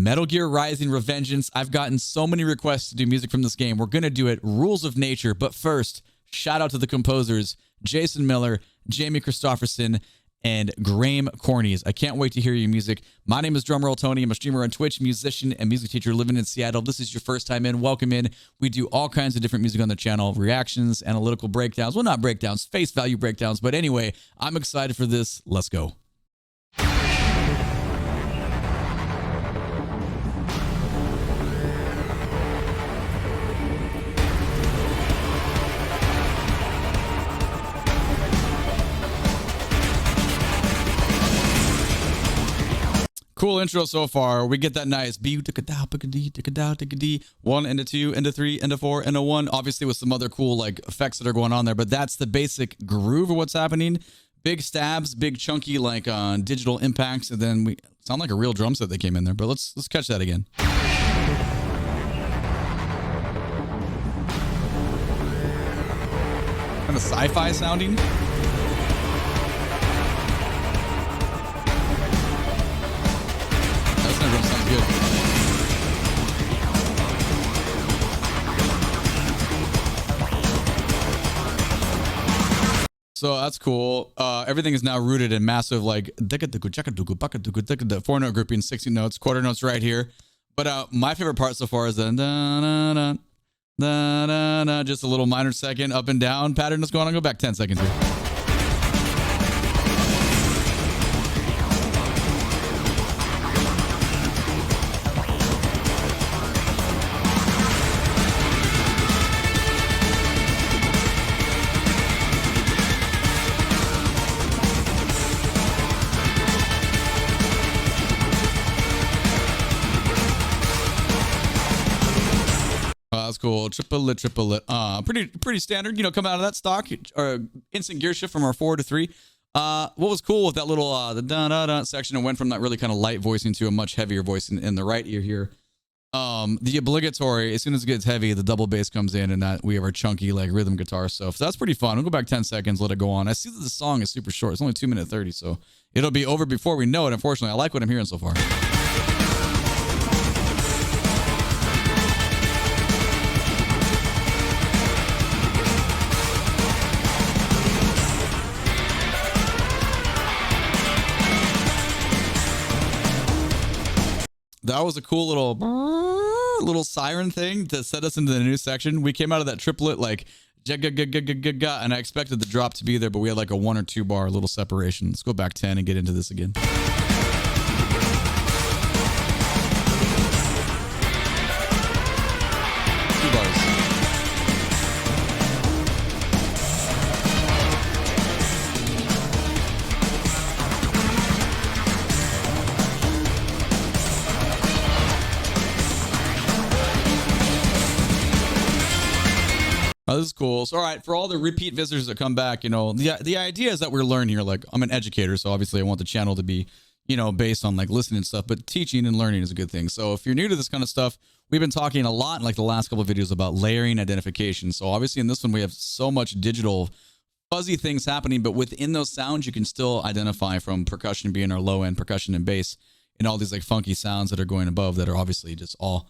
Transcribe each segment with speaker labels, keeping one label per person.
Speaker 1: Metal Gear Rising Revengeance. I've gotten so many requests to do music from this game. We're going to do it. Rules of Nature. But first, shout out to the composers, Jason Miller, Jamie Christopherson, and Graham Cornies. I can't wait to hear your music. My name is Drumroll Tony. I'm a streamer on Twitch, musician, and music teacher living in Seattle. This is your first time in. Welcome in. We do all kinds of different music on the channel, reactions, analytical breakdowns. Well, not breakdowns, face value breakdowns. But anyway, I'm excited for this. Let's go. Cool intro so far. We get that nice B, 1 into 2 into 3 into 4 into 1. Obviously with some other cool like effects that are going on there, but that's the basic groove of what's happening. Big stabs, big chunky like digital impacts, and then we sound like a real drum set that came in there. But let's catch that again. Kind of sci-fi sounding. Sounds good. So that's cool. Everything is now rooted in massive like 4-note grouping, 60 notes, quarter notes right here. But my favorite part so far is the just a little minor second up and down pattern that's going on. Go back 10 seconds here. That's cool. Triplet. Pretty standard. You know, coming out of that stock or instant gear shift from our 4 to 3. What was cool with that little the da section, it went from that really kind of light voicing to a much heavier voice in the right ear here. The obligatory, as soon as it gets heavy, the double bass comes in, and that we have our chunky like rhythm guitar stuff. So that's pretty fun. We'll go back 10 seconds, let it go on. I see that the song is super short. It's only 2 minutes 30, so it'll be over before we know it. Unfortunately, I like what I'm hearing so far. That was a cool little siren thing to set us into the new section. We came out of that triplet like and I expected the drop to be there, but we had like a 1 or 2 bar little separation. Let's go back 10 and get into this again. Oh, this is cool. So, all right, for all the repeat visitors that come back, you know, the idea is that we're learning here. Like, I'm an educator, so obviously I want the channel to be, you know, based on like listening and stuff, but teaching and learning is a good thing. So if you're new to this kind of stuff, we've been talking a lot in like the last couple of videos about layering identification. So obviously in this one, we have so much digital fuzzy things happening, but within those sounds, you can still identify from percussion being our low end, percussion and bass, and all these like funky sounds that are going above that are obviously just all,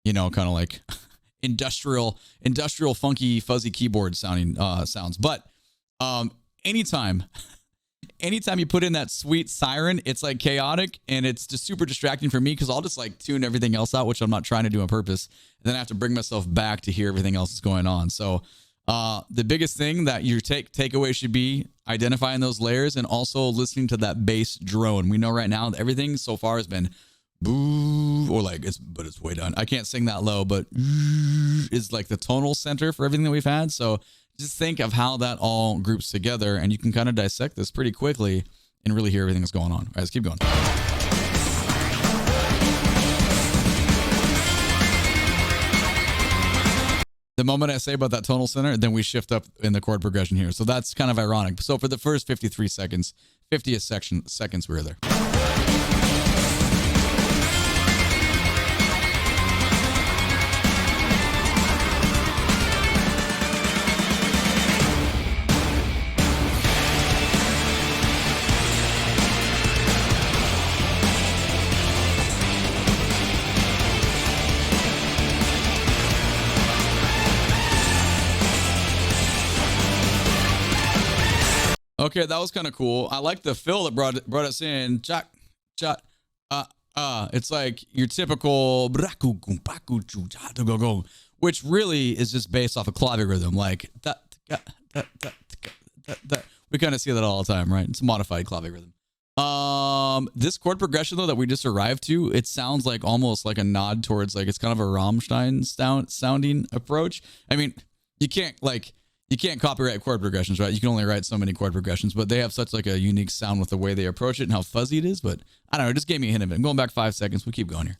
Speaker 1: you know, kind of like industrial funky fuzzy keyboard sounding sounds. But anytime you put in that sweet siren, it's like chaotic, and it's just super distracting for me because I'll just like tune everything else out, which I'm not trying to do on purpose, and then I have to bring myself back to hear everything else that's going on. So the biggest thing that your takeaway should be identifying those layers and also listening to that bass drone. We know right now that everything so far has been boo, or like it's way down. I can't sing that low, but is like the tonal center for everything that we've had. So just think of how that all groups together, and you can kind of dissect this pretty quickly and really hear everything that's going on. All right, let's keep going. The moment I say about that tonal center, then we shift up in the chord progression here. So that's kind of ironic. So for the first 53 seconds, 50th seconds, we were there. Okay, that was kind of cool. I like the fill that brought us in. Chak, chak, it's like your typical, which really is just based off a clave rhythm. Like that. We kind of see that all the time, right? It's a modified clave rhythm. This chord progression though that we just arrived to, it sounds like almost like a nod towards like it's kind of a Rammstein sounding approach. I mean, you can't copyright chord progressions, right? You can only write so many chord progressions, but they have such like a unique sound with the way they approach it and how fuzzy it is. But I don't know, it just gave me a hint of it. I'm going back 5 seconds. We'll keep going here.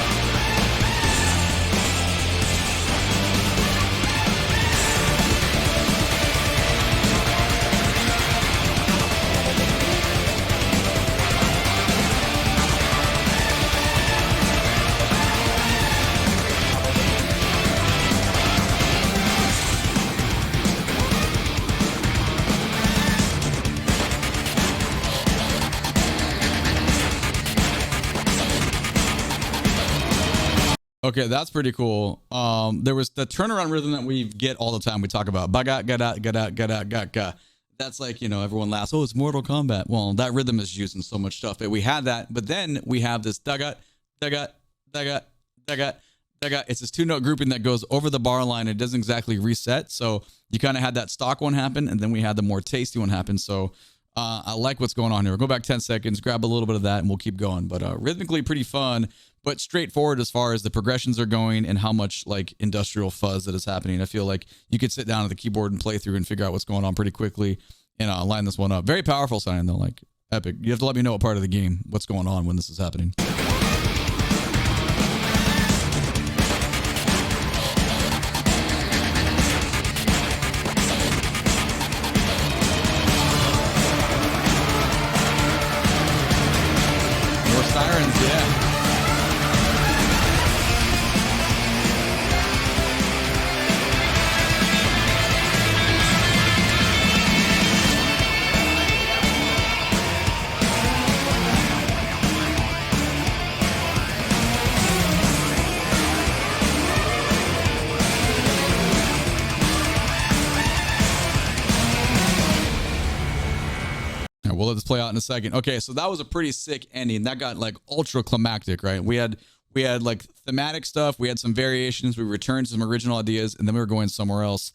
Speaker 1: Okay, that's pretty cool. There was the turnaround rhythm that we get all the time. We talk about bagat gada gada gada gada. That's like, you know, everyone laughs. Oh, it's Mortal Kombat. Well, that rhythm is used in so much stuff. But we had that, but then we have this dagat dagat dagat dagat dagat. It's this 2-note grouping that goes over the bar line. It doesn't exactly reset. So you kind of had that stock one happen, and then we had the more tasty one happen. So I like what's going on here. We'll go back 10 seconds, grab a little bit of that, and we'll keep going. But rhythmically pretty fun, but straightforward as far as the progressions are going and how much like industrial fuzz that is happening. I feel like you could sit down at the keyboard and play through and figure out what's going on pretty quickly and line this one up. Very powerful sounding though, like epic. You have to let me know what part of the game, what's going on when this is happening. Sirens, yeah. We'll let this play out in a second. Okay, so that was a pretty sick ending. That got like ultra climactic, right? We had like thematic stuff. We had some variations. We returned to some original ideas, and then we were going somewhere else.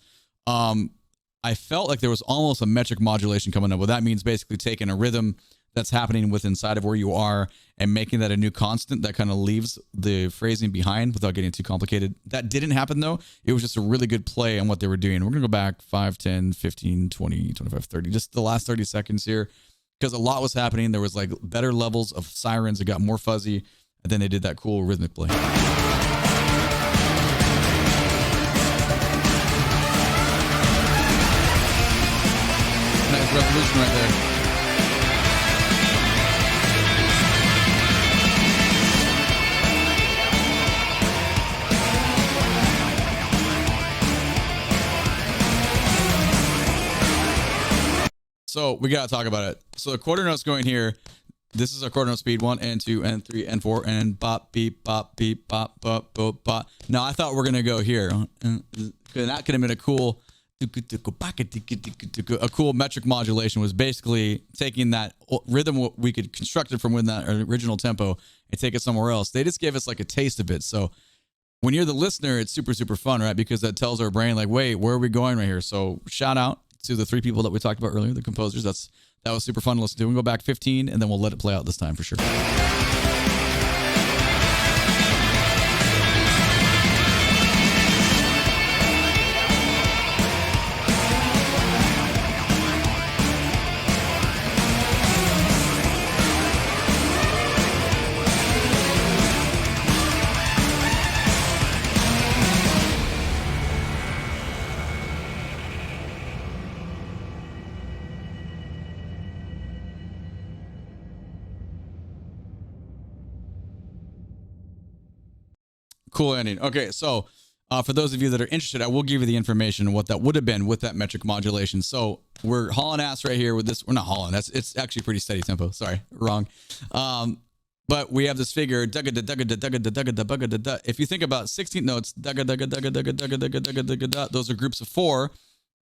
Speaker 1: I felt like there was almost a metric modulation coming up. What that means basically taking a rhythm that's happening with inside of where you are and making that a new constant that kind of leaves the phrasing behind without getting too complicated. That didn't happen though. It was just a really good play on what they were doing. We're going to go back 5, 10, 15, 20, 25, 30, just the last 30 seconds here. Because a lot was happening. There was like better levels of sirens. It got more fuzzy. And then they did that cool rhythmic play. Nice resolution right there. So we got to talk about it. So the quarter notes going here. This is our quarter note speed 1 and 2 and 3 and 4 and bop beep bop beep bop bop bop bop. Now I thought we're gonna go here. That could have been a cool metric modulation. Was basically taking that rhythm we could construct it from within that original tempo and take it somewhere else. They just gave us like a taste of it. So when you're the listener, it's super fun, right? Because that tells our brain like, wait, where are we going right here? So shout out to the 3 people that we talked about earlier, the composers. That was super fun to listen to. We'll go back 15 and then we'll let it play out this time for sure. Cool ending. Okay, so for those of you that are interested, I will give you the information on what that would have been with that metric modulation. So we're hauling ass right here with this. We're not hauling. It's actually pretty steady tempo. Sorry, wrong. But we have this figure. If you think about 16 notes, those are groups of 4.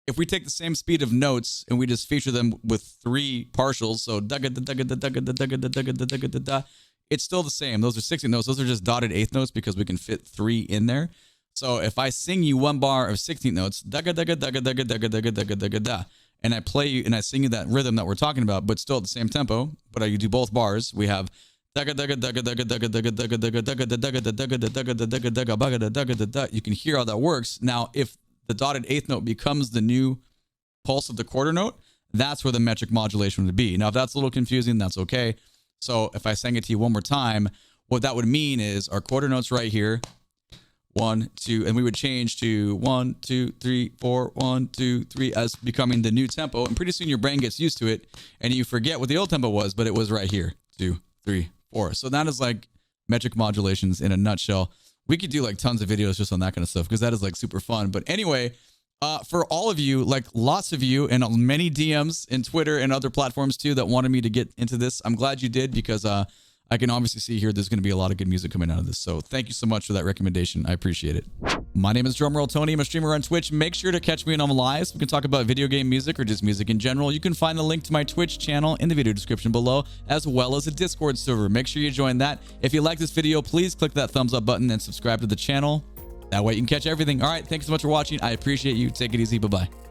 Speaker 1: if we take the same speed of notes and we just feature them with 3 partials, so da-ga-da-da-ga-da-ga-da-ga-da-ga-da-ga-da-ga-da, it's still the same. Those are 16 notes. Those are just dotted 8th notes because we can fit 3 in there. So if I sing you 1 bar of 16th notes, da-ga-da-ga-da-ga-da-ga-da-ga-da-ga-da, and I play you and I sing you that rhythm that we're talking about, but still at the same tempo, but I do both bars, we have you can hear how that works. Now, if the dotted 8th note becomes the new pulse of the quarter note, that's where the metric modulation would be. Now, if that's a little confusing, that's okay. So if I sang it to you one more time, what that would mean is our quarter note's right here. 1, 2, and we would change to 1, 2, 3, 4, 1, 2, 3 as becoming the new tempo. And pretty soon your brain gets used to it and you forget what the old tempo was, but it was right here. 2, 3, 4. So that is like metric modulations in a nutshell. We could do like tons of videos just on that kind of stuff because that is like super fun. But anyway, for all of you, like lots of you and many DMs in Twitter and other platforms too that wanted me to get into this, I'm glad you did because I can obviously see here there's going to be a lot of good music coming out of this. So thank you so much for that recommendation. I appreciate it. My name is Drumroll Tony. I'm a streamer on Twitch. Make sure to catch me on lives. We can talk about video game music or just music in general. You can find the link to my Twitch channel in the video description below, as well as a Discord server. Make sure you join that. If you like this video, please click that thumbs up button and subscribe to the channel. That way you can catch everything. All right. Thanks so much for watching. I appreciate you. Take it easy. Bye-bye.